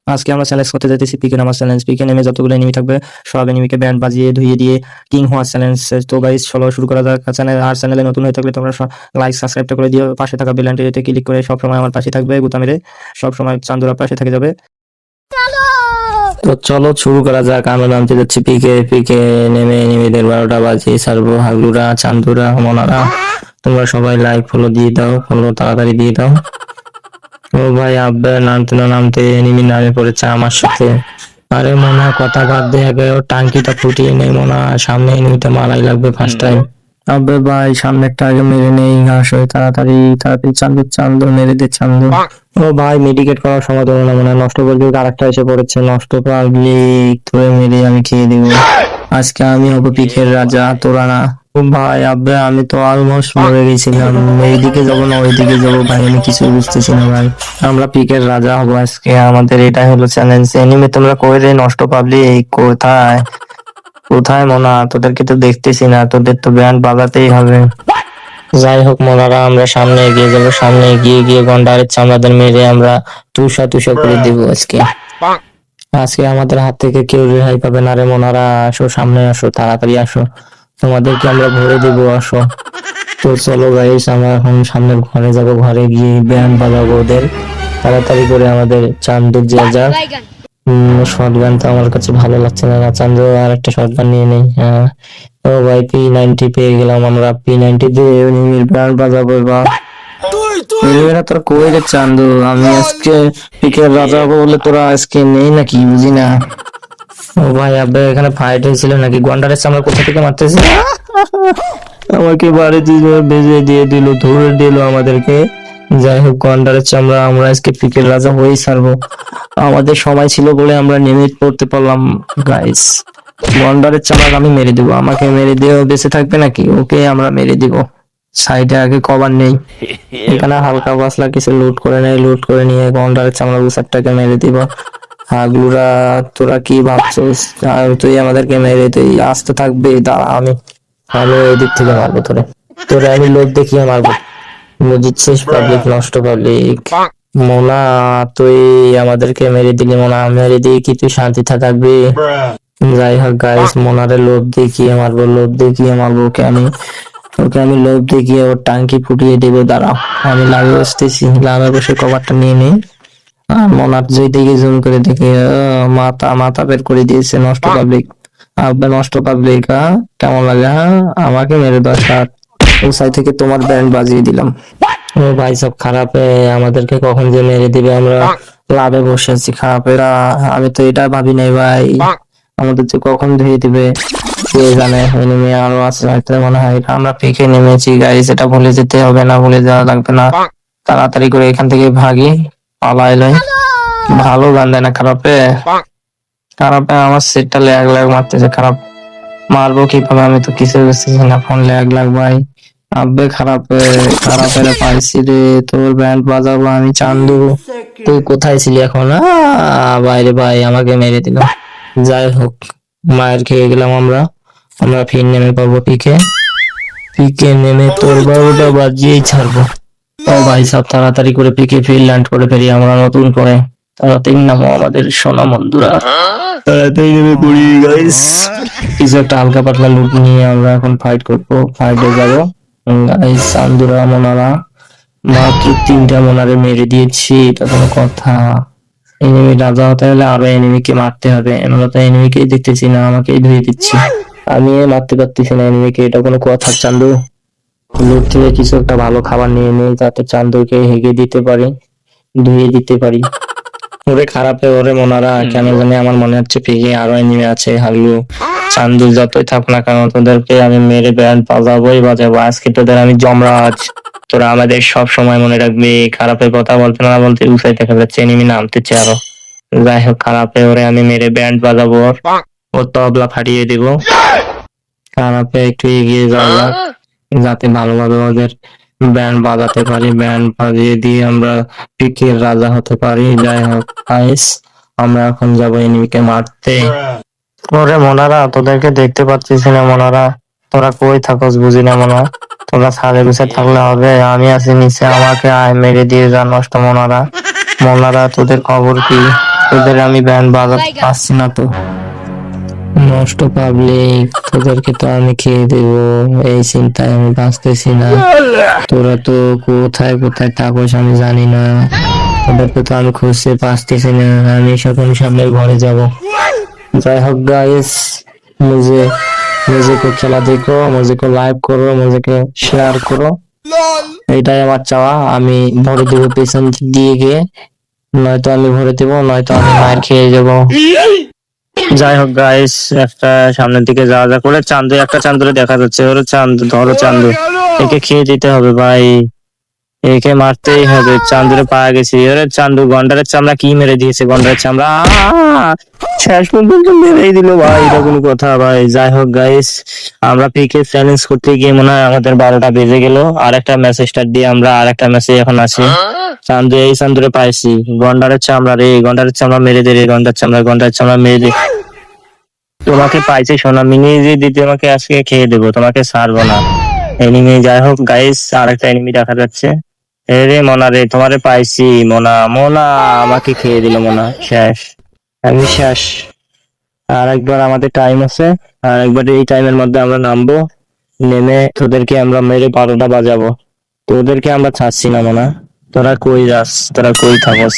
আজকে আমরা চ্যালেঞ্জ করতে যাইতেছি পিকে নামার চ্যালেঞ্জ। পিকে নেমে যতগুলো এনিমি থাকবে সব এনিমিকে ব্যান্ড বাজিয়ে ধুইয়ে দিয়ে কিং হওয়ার চ্যালেঞ্জ। তো গাইস চলো শুরু করা যাক। চ্যানেল আর চ্যানেলে নতুন হয়ে থাকলে তোমরা লাইক সাবস্ক্রাইবটা করে দিও, পাশে থাকা বেল আইকনটিতে ক্লিক করে সব সময় আমার পাশে থাকবে, গুতা মেরে সব সময় চান্দুরা পাশে থেকে যাবে। তো চলো শুরু করা যাক। আমরা নামতে যাচ্ছি পিকে। পিকে নেমে এনিমিদের 12টা বাজিয়ে ছাড়বো। হাগলুরা, চান্দুরা, মনারা, তোমরা সবাই লাইক ফলো দিয়ে দাও, ফলো তাড়াতাড়ি দিয়ে দাও। ও ভাই আব্বে নামতে না নামতে এনিমি নামে পড়েছে আমার সাথে। আরে মোনা কথা বাদ দে, আগে ও টাঙ্কিটা ফুটিয়ে নেই মোনা, সামনে এনিমিটা মারাই লাগবে ফার্স্ট টাইম। আব্বে ভাই সামনেরটা আগে মেরে নেই, আসো তাড়াতাড়ি তাড়াতাড়ি, চান্দু চান্দু মেরে দে চান্দু। ও ভাই মেডিকেট করার সময় ধরো না, মনে হয় নষ্ট করবে, আরেকটা এসে পড়েছে, নষ্ট পাবলিক ধরে মেরে আমি খেয়ে দিব। আজকে আমি হবো পিকের রাজা, তোরা না। ও ভাই আব্বে আমি তো অলমোস্ট মরে গেছিলাম, এইদিকে যাবো না ওইদিকে যাবো ভাই, আমি কিছু বুঝতেছি না ভাই। আমরা পিকের রাজা হবো আজকে, আমাদের এটাই হলো চ্যালেঞ্জ। এনিমে তোমরা কই রে নষ্ট পাবলিক, কোথায় কোথায় মোনা? তোদেরকে তো দেখতেছি না, তোদের তো ব্যান্ড বাজাতেই হবে। যাই হোক মোনারা, আমরা সামনে এগিয়ে যাবো, সামনে এগিয়ে গিয়ে গন্ডারের চামড়াদের মেরে আমরা তুষা তুষা করে দিব আজকে। আজকে আমাদের হাত থেকে কেউ রেহাই পাবে না রে মোনারা, আসো সামনে আসো, তাড়াতাড়ি আসো, তোমাদেরকে আমরা ভরে দেবো, আসো। তো চলো গাইস, আমরা এখন সামনের ঘরে যাব, ঘরে গিয়ে ব্যান্ড বাজাবো ওদের। তাড়াতাড়ি করে আমাদের চান্দুর যে যাক। শটগান তো আমার কাছে ভালো লাগছে না, চান্দু আর একটা শটগান নিয়ে নেই। হ্যাঁ ও ভাই P90 পেয়ে গেলাম আমরা, P90 দিয়ে ব্যান্ড বাজাবো এবার। এরা তোরা কই রে চান্দু? আমি আজকে পিকের রাজা হবো বলে তোরা আজকে নেই নাকি, বুঝি না। ও ভাই আবে এখানে ফাইট হয়েছিল নাকি? গন্ডারের চামড়া কোথা থেকে মারতেছে? আমাকে বাড়ি দিয়ে বেজে দিয়ে দিল, ধরে দিল আমাদেরকে। যাই হোক গন্ডারের চামড়া, আমরা আজকে পিকের রাজা হয়েই ছাড়বো। আমাদের সময় ছিল বলে আমরা নেমে পড়তে পারলাম গাইস। গন্ডারের চামড়া আমি মেরে দিব, আমাকে মেরে দিয়ে বেঁচে থাকবে নাকি? ওকে আমরা মেরে দিব। সাইডে আগে কভার নেই, এখানে হালকা পাতলা কিছু লুট করে নেই, লুট করে নিয়ে গন্ডারের চামড়া গুসারটাকে মেরে দিব। হাগলুরা তোরা কি ভাবছিস? আর তুই আমাদেরকে মেরে তুই আসতে থাকবি, দাঁড়া আমি আমি এদিক থেকে মারবো তোরে, তোরে আমি লোক দেখিয়ে মারবো, বুঝছিস? পাবলিক নষ্ট পাবলিক। মোনা তুই আমাদেরকে মেরে দিলি, মোনা মেরে দিয়ে কি তুই শান্তি থাকবি? যাই হোক গাইস, মোনারে লোভ দেখিয়ে মারবো, লোভ দেখিয়ে মারবো ওকে আমি লোভ দেখিয়ে ওর টাঙ্কি ফুটিয়ে দেবো, দাঁড়াও আমি লাভে বসতেছি, লাভে বসে কভারটা নিয়ে নেই। আর মোনার যেই দিকে জুম করে দেখে মাথা মাথা বের করে দিয়েছে, নষ্ট পাবলিক। আব্বা নষ্ট পাবলিক, কেমন লাগে? আমাকে মেরে 10 হাত উঁচাই থেকে তোমার ব্যান্ড বাজিয়ে দিলাম। ও ভাই সব খারাপ, আমাদেরকে কখন যে মেরে দিবে, আমরা লাভে বসে আছি। খারাপেরা, আমি তো এটা ভাবি নাই ভাই, আমাদের যে কখন ধুয়ে দিবে কে জানে। এনিমি আরো আছে হয়তো, মনে হয় আমরা পিকে নেমেছি গাইস, এটা ভুলে যেতে হবে না, ভুলে যাওয়া লাগবে না। তাড়াতাড়ি করে এখান থেকে ভাগি, পালাই। ভালো গান দেয় না খারাপে, খারাপে আমার সেটটা ল্যাগ ল্যাগ মারতেছে। খারাপ মারবো কিভাবে, আমি তো কিছু বুঝতেছি না, ফোন ল্যাগ ল্যাগ ভাই। আব্বে খারাপের পাইছি রে, তোর ব্যান্ড বাজাবো আমি চান্দু। তুই কোথায় ছিলি এখন? বাইরে ভাই, আমাকে মেরে দিল। যাই হোক মায়ের খেয়ে গেলাম আমরা। আমরা ফির নেমে পাবো পিকে, পিকে নেমে তোর 12টা বাজিয়েই ছাড়বো। ও ভাই সব তাড়াতাড়ি করে পিকে ফির ল্যান্ড করে ফেরি আমরা নতুন করে। তাড়াতাড়ি নামো আমাদের সোনা বন্ধুরা, তাড়াতাড়ি নেমে পড়ি গাইস। কিছু একটা হালকা পাতলা লুট নিয়ে আমরা এখন ফাইট করবো, ফাইটে যাবো গাইস। চান্দুরা মোনারা মাত্র 3টা মোনারে মেরে দিয়েছি, এটা কোনো কথা? এনিমি রাজা হতে হলে আরো এনিমিকে মারতে হবে, আমরা তো এনিমিকেই দেখতেছি না, আমাকেই ধুয়ে দিচ্ছি। আমি মারতে পারতেছি না এনিমিকে, এটা কোনো কথা? চান্দু লুট থেকে কিছু একটা ভালো খাবার নিয়ে নেই, যাতে চান্দুকে হেগে দিতে পারি, ধুয়ে দিতে পারি। ওরে খারাপে ওরে মোনারা, কেন জানি আমার মনে হচ্ছে পিকে আরো এনিমি আছে। হাগলু চান্দু যতই থাক না কেন, তোদেরকে আমি মেরে ব্যান্ড বাজাবোই বাজাবো আজকে, তোদের আমি যমরাজ। তোরা আমাদের সব সময় মনে রাখবি, খারাপের কথা বলতে না বলতে উঁচাই দেখা যাচ্ছে এনিমি নামতেছে আরো। যাই হোক খারাপে ওরে আমি মেরে ব্যান্ড বাজাবো, ওর তবলা ফাটিয়ে দিব। খারাপে একটু এগিয়ে যাওয়া যাক, যাতে ভালোভাবে ওদের ব্যান্ড বাজাতে পারি, ব্যান্ড বাজিয়ে দিয়ে আমরা পিকের রাজা হতে পারি। যাই হোক গাইস, আমরা এখন যাবো এনিমিকে মারতে। ওরে মোনারা তোদেরকে দেখতে পাচ্ছিস না মোনারা, তোরা কই থাকস বুঝি না মোনা, তোরা ছাদে বসে থাকলে হবে? আমি আছি নিচে, আমাকে আয় মেরে দিয়ে যা নষ্ট মোনারা। মোনারা তোদের খবর কি? তোদের আমি ব্যান্ড বাজাতে পারছি না তো। নষ্ট পাবলিক, তোদেরকে তো আমি খেয়ে দেবো, এই চিন্তায় আমি বাঁচতেছি না। তোরা তো কোথায় কোথায় থাকোস আমি জানি না, তোদেরকে তো আমি খুঁজতে পারতেছি না। আমি এখন সামনে ঘরে যাব। যাই হোক गाइस, मुझे मुझे को খেলা দেখো, मुझे को লাইভ করো, मुझे को শেয়ার করো, এটাই আমার চাওয়া। আমি ভরে দেবো পেছন দিয়ে গিয়ে, নয়তো আমি ভরে দেবো, নয়তো আমি মার খেয়ে যাবো। যাই হোক গাইস, একটা সামনের দিকে যাওয়া যা করে। চান্দু, একটা চান্দুরে দেখা যাচ্ছে। ওরে চান্দু, ধরো চান্দু, একে খেয়ে দিতে হবে ভাই, একে মারতেই হবে। চান্দুরে পাওয়া গেছি। ওরে চান্দু, গন্ডারের চামড়া কি মেরে দিয়েছে, গন্ডারের চামড়া শেষ পর্যন্ত মেরেই দিল ভাই, এটা কোনো কথা ভাই। যাই হোক গাইস, আমরা পিকে চ্যালেঞ্জ করতে গিয়ে মনে হয় আমাদের 12টা বেজে গেল। আর একটা ম্যাচ স্টার্ট দিয়ে আমরা আর একটা ম্যাচে এখন আছি। চান্দু, এই চান্দুরে পাইছি। গন্ডারের চামড়া রে, গন্ডারের চামড়া মেরে দে রে, গন্ডারের চামড়া মেরে দে। তোমাকে পাইছি সোনা, মিনি যে দিতে তোমাকে আজকে খেয়ে দেবো, তোমাকে ছাড়বো না। এনিমি, যাই হোক গাইস, আর একটা এনিমি দেখা যাচ্ছে। রে মোনা রে, তোমারে পাইছি মোনা। মোনা আমাকে খেয়ে দিল মোনা, শেষ, আমি শেষ। আর একবার আমাদের টাইম আছে, আর একবার এই টাইমের মধ্যে আমরা নামবো, নেমে তোদেরকে আমরা মেরে 12টা বাজাবো। তোদেরকে আমরা ছাড়ছি না মোনা। তোরা কই যাস, তোরা কই থাকস?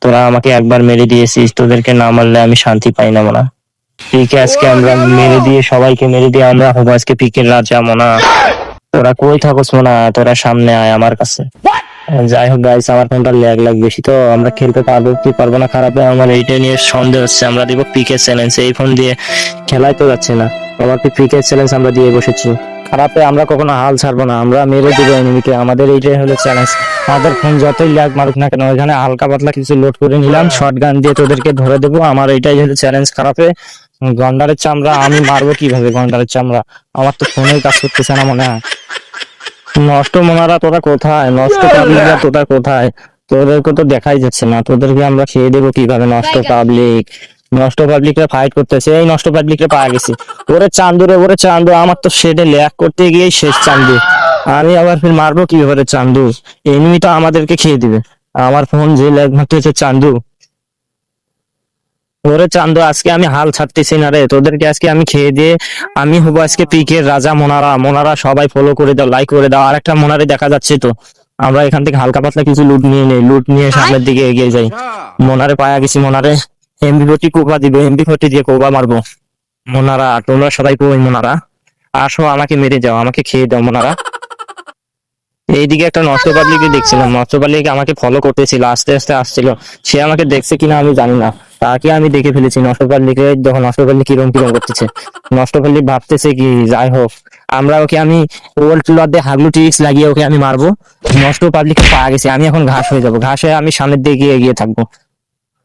তোরা আমাকে একবার মেরে দিয়েছিস, তোদেরকে না মারলে আমি শান্তি পাই না মোনা। পিকে আজকে আমরা মেরে দিয়ে, সবাইকে মেরে দিয়ে আমরা হবো আজকে পিকের রাজা মোনা। তোরা কই থাকস মোনা, তোরা সামনে আয় আমার কাছে। যাই হোক গাইস, আমার ফোনটা ল্যাগ বেশি, তো আমরা খেলতে পারবো কি পারবো না খারাপে আমার এইটা নিয়ে সন্দেহ হচ্ছে। আমরা দিব পিকে চ্যালেঞ্জ, এই ফোন দিয়ে খেলাই তো যাচ্ছে না, আমাকে পিকে চ্যালেঞ্জ আমরা দিয়ে বসেছি। খারাপে আমরা কখনো হাল ছাড়বো না, আমরা মেরে দেবো এনিমিকে, আমাদের এইটাই হলো চ্যালেঞ্জ। আমাদের ফোন যতই ল্যাগ মারুক না কেন, ওইখানে হালকা পাতলা কিছু লোড করে নিলাম, শর্ট গান দিয়ে তোদেরকে ধরে দেবো, আমার এইটাই হলো চ্যালেঞ্জ। খারাপে গন্ডারের চামড়া আমি মারবো কিভাবে, গন্ডারের চামড়া আমার তো ফোনেই কাজ করতেছে না মনে হয়। নষ্ট মোনারা তোরা কোথায়, নষ্ট পাবলিকরা তোরা কোথায়? তোদেরকে তো দেখাই যাচ্ছে না, তোদেরকে আমরা খেয়ে দেবো কিভাবে? নষ্ট পাবলিক, নষ্ট পাবলিকরা ফাইট করতেছে, এই নষ্ট পাবলিকরা পাওয়া গেছে। ওরে চান্দু রে, ওরে চান্দু, আমার তো শেডে ল্যাগ করতে গিয়েই শেষ চান্দু। আমি আবার ফির মারবো কিভাবে চান্দু? এনিমি তো আমাদেরকে খেয়ে দিবে, আমার ফোন যে ল্যাগ মারতেছে চান্দু। ওরে চান্দু, আজকে আমি হাল ছাড়তেছি না রে, তোদেরকে আজকে আমি খেয়ে দিয়ে আমি হবো আজকে পিকের রাজা। মোনারা, মোনারা সবাই ফলো করে দাও, লাইক করে দাও। আর একটা মোনারে দেখা যাচ্ছে তো, আমরা এখান থেকে হালকা পাতলা কিছু লুট নিয়ে নেই, লুট নিয়ে সামনের দিকে এগিয়ে যাই। মোনারে পায়া গেছি, মোনারে এমবি40 কোবা দিবে, এমবি40 দিয়ে কোবা মারবো। মোনারা, তোমরা সবাই কই মোনারা? আসো আমাকে মেরে যাও, আমাকে খেয়ে দাও মোনারা। এইদিকে একটা নষ্ট পাবলিক দেখছিলাম, নষ্ট পাবলিক আমাকে ফলো করতেছিল, আস্তে আস্তে আসছিল। সে আমাকে দেখছে কিনা আমি জানি না, তাকে আমি দেখে ফেলেছি। নষ্ট পাবলিকে দেখো, নষ্ট পাবলিক কিরম কিরম করতেছে। নষ্ট পাবলিক ভাবতেছে কি, যাই হোক আমরা ওকে, আমি ওল্ড প্লেয়ার দিয়ে হাগলু ট্রিক্স লাগিয়ে ওকে আমি মারবো। নষ্ট পাবলিকে পাওয়া গেছে, আমি এখন ঘাস হয়ে যাবো, ঘাসে আমি সামনের দিকে এগিয়ে থাকবো।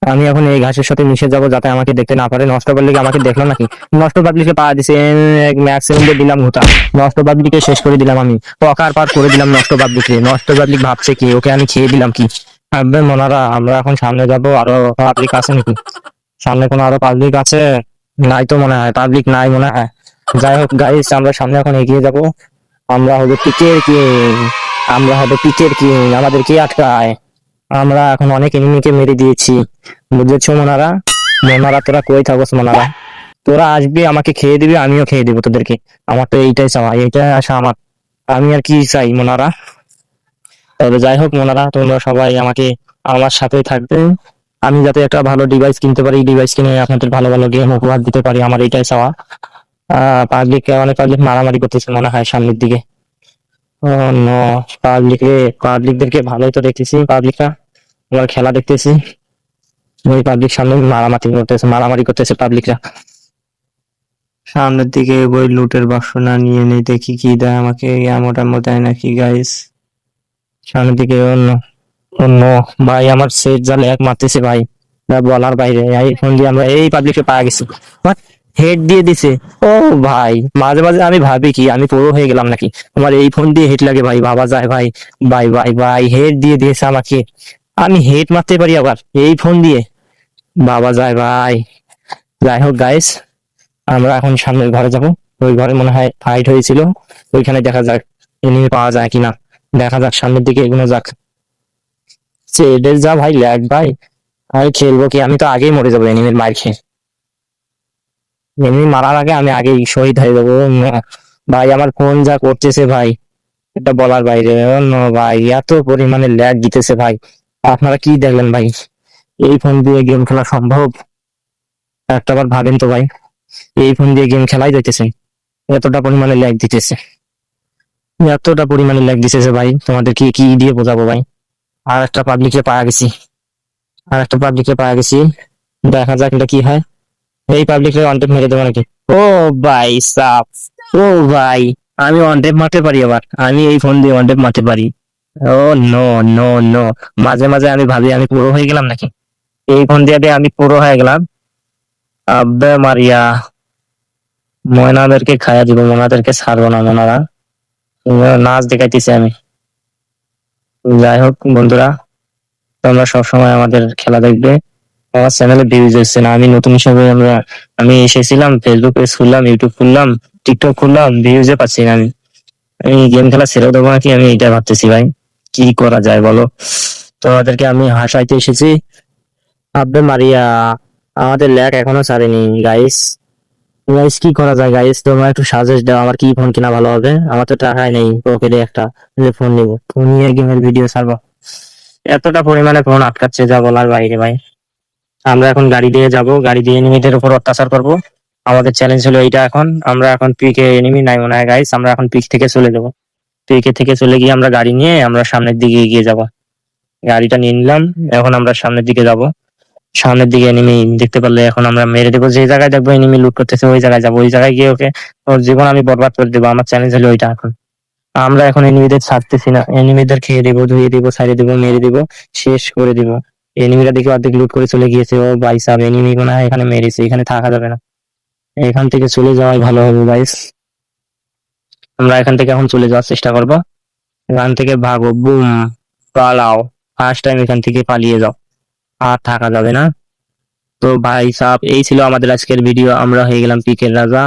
আমি এখন এই ঘাসের সাথে মিশে যাবো, যাতে আমাকে দেখতে না পারে। নষ্ট পাবলিক আমাকে দেখলো নাকি? নষ্ট পাবলিকে পাওয়া দিছে, ম্যাক্সিমাম দিয়ে দিলাম ঘুটা, নষ্ট পাবলিকে শেষ করে দিলাম আমি, পকার পার করে দিলাম নষ্ট পাবলিকে। নষ্ট পাবলিক ভাবছে কি, ওকে আমি খেয়ে দিলাম কি? আবে মোনারা, আমরা এখন সামনে যাবো, আরো পাবলিক আছে নাকি সামনে? কোনো আরো পাবলিক আছে? নাই তো মনে হয়, পাবলিক নাই মনে হয়। যাই হোক গাইস, আমরা সামনে এখন এগিয়ে যাবো, আমরা হবে পিকের কিং, আমরা হবে পিকের কিং, আমাদের কে আটকায়? আমরা এখন অনেক এনিমিকে মেরে দিয়েছি, বুঝেছো মোনারা? মোনারা তোরা কই থাকস মোনারা? তোরা আসবি, আমাকে খেয়ে দিবি, আমিও খেয়ে দিবো তোদেরকে। আমার তো এইটাই চাওয়া, এইটাই আশা আমার। আমি আর কি চাই মোনারা? তবে যাই হোক মোনারা, তোমরা সবাই আমাকে, আমার সাথে থাকবে, আমি যাতে একটা ভালো ডিভাইস কিনতে পারি, ডিভাইস কিনে আপনাদের ভালো ভালো গেম উপহার দিতে পারি, আমার এইটাই চাওয়া। পাবলিক, অনেক পাবলিক মারামারি করতেছে মনে হয় সামনের দিকে। ও নো, পাবলিকদেরকে ভালোই তো দেখতেছি, পাবলিকরা আমার খেলা দেখতেছি। ওই পাবলিক সামনে মারামারি করতেছে পাবলিকরা। সামনের দিকে ওই লুটের বাক্স না নিয়ে নেই, দেখি কি দেয় আমাকে, মোটামুটি দেয় নাকি গাইস। সামনের দিকে অন্য অন্য ভাই, আমার সেট জালে এক মারতেছে ভাই, যা বলার বাইরে। এই ফোন দিয়ে আমরা এই পাবলিককে পাওয়া গেছি, হেড দিয়ে দিছে। ও ভাই, মাঝে মাঝে আমি ভাবি কি আমি পুরো হয়ে গেলাম নাকি, আমার এই ফোন দিয়ে হেড লাগে ভাই, ভাবা যায় ভাই। ভাই ভাই ভাই, হেড দিয়ে দিয়েছে আমাকে, আমি হেড মারতে পারি আবার এই ফোন দিয়ে, বাবা যায় ভাই। যাই হোক গাইস, আমরা এখন সামনের ঘরে যাব, ওই ঘরে মনে হয় ফাইট হয়েছিল, ওইখানে দেখা যাক এনিমি পাওয়া যায় কিনা, দেখা যাক, সামনের দিকে এগোনো যাক। এদের যা ভাই ল্যাগ ভাই, আমি খেলবো কি, আমি তো আগেই মরে যাবো এনিমির মার খেয়ে। এনিমি মারার আগে আমি আগেই শহীদ হয়ে যাবো। ভাই আমার ফোন যা করতেছে ভাই, এটা বলার বাইরে। ভাই এত পরিমাণে ল্যাগ দিতেছে ভাই, আপনারা কি দেখলেন ভাই? এই ফোন দিয়ে গেম খেলা সম্ভব? একটাবার ভাবেন তো ভাই, এই ফোন দিয়ে গেম খেলাই যাইতেছে, এতটা পরিমাণে ল্যাগ দিতেছে, এতটা পরিমাণে ল্যাগ দিতেছে ভাই, তোমাদের কি কি দিয়ে বোঝাবো ভাই। আর একটা পাবলিকে পাওয়া গেছি, আর একটা পাবলিকে পাওয়া গেছি, দেখা যাক এটা কি হয়। এই পাবলিকে ওয়ান মেরে দেবো নাকি? ও ভাই সাপ, ও ভাই, আমি ওয়ান মারতে পারি আবার, আমি এই ফোন দিয়ে ওয়ান মারতে পারি। ও নো, নো, নো। মাঝে মাঝে আমি ভাবি আমি পুরো হয়ে গেলাম নাকি, এই ফোন দিয়ে আমি পুরো হয়ে গেলাম। আব্বে মারিয়া, ময়নাদেরকে খাইয়া দিব, মোনাদেরকে ছাড়বো না মোনারা, নাচ দেখাইতেছি আমি। যাই হোক বন্ধুরা, তোমরা সবসময় আমাদের খেলা দেখবে। আমার চ্যানেলে ভিউজ হচ্ছে না, আমি নতুন হিসাবে আমি এসেছিলাম, ফেসবুক পেজ খুললাম, ইউটিউব খুললাম, টিকটক খুললাম, ভিউজে পাচ্ছি না আমি। আমি গেম খেলা ছেড়ে দেবো নাকি, আমি এটা ভাবতেছি ভাই, কি করা যায় বলো। তোমাদেরকে আমি হাসাইতে এসেছি। আব্বে মারিয়া, আমাদের ল্যাগ এখনো ছাড়েনি গাইস। গাইস কি করা যায় গাইস, তোমরা একটু সাজেস্ট দাও, আমার কি ফোন কিনা ভালো হবে? আমার তো টাকাই নেই পকেটে একটা যে ফোন নিবো, ফোন নিয়ে গেমের ভিডিও ছাড়বো। এতটা পরিমাণে ফোন আটকাচ্ছে যা বলার বাইরে ভাই। আমরা এখন গাড়ি দিয়ে যাব, গাড়ি দিয়ে এনিমিদের উপর অত্যাচার করব। আমাদের চ্যালেঞ্জ হলো এইটা। এখন আমরা এখন পিকে এনিমি নাই মনে হয় গাইস, আমরা এখন পিক থেকে চলে যাব। পিকে থেকে চলে গিয়ে আমরা গাড়ি নিয়ে আমরা সামনের দিকে এগিয়ে যাব। গাড়িটা নিয়ে নিলাম, এখন আমরা সামনের দিকে যাব। সামনের দিকে এনিমি দেখতে পারলে এখন আমরা মেরে দেবো, যে জায়গায় দেখবো এনিমি লুট করতেছে ওই জায়গায় যাবো, ওই জায়গায় গিয়ে ওকে ওর জীবন আমি বরবাদ করে দেবো। আমার চ্যালেঞ্জ হলো ওইটা। এখন আমরা এখন এনিমিদের ছাড়তেছি না, এনিমিদের খেয়ে দেবো, ধুয়ে দেবো, ছাড়িয়ে দেবো, মেরে দেবো, শেষ করে দেবো। এনিমিরা দেখে অর্ধেক লুট করে চলে গিয়েছে। ও ভাই সাহেব, এনিমি মনে হয় এখানে মেরেছে, এখানে থাকা যাবে না, এখান থেকে চলে যাওয়াই ভালো হবে গাইস। আমরা এখান থেকে এখন চলে যাওয়ার চেষ্টা করব, এখান থেকে ভাগো, বুম, পালাও, ফার্স্ট টাইম এখান থেকে পালিয়ে যাও, আর থাকা যাবে না। তো ভাই সাহেব, এই ছিল আমাদের আজকের ভিডিও, আমরা হয়ে গেলাম পিকের রাজা।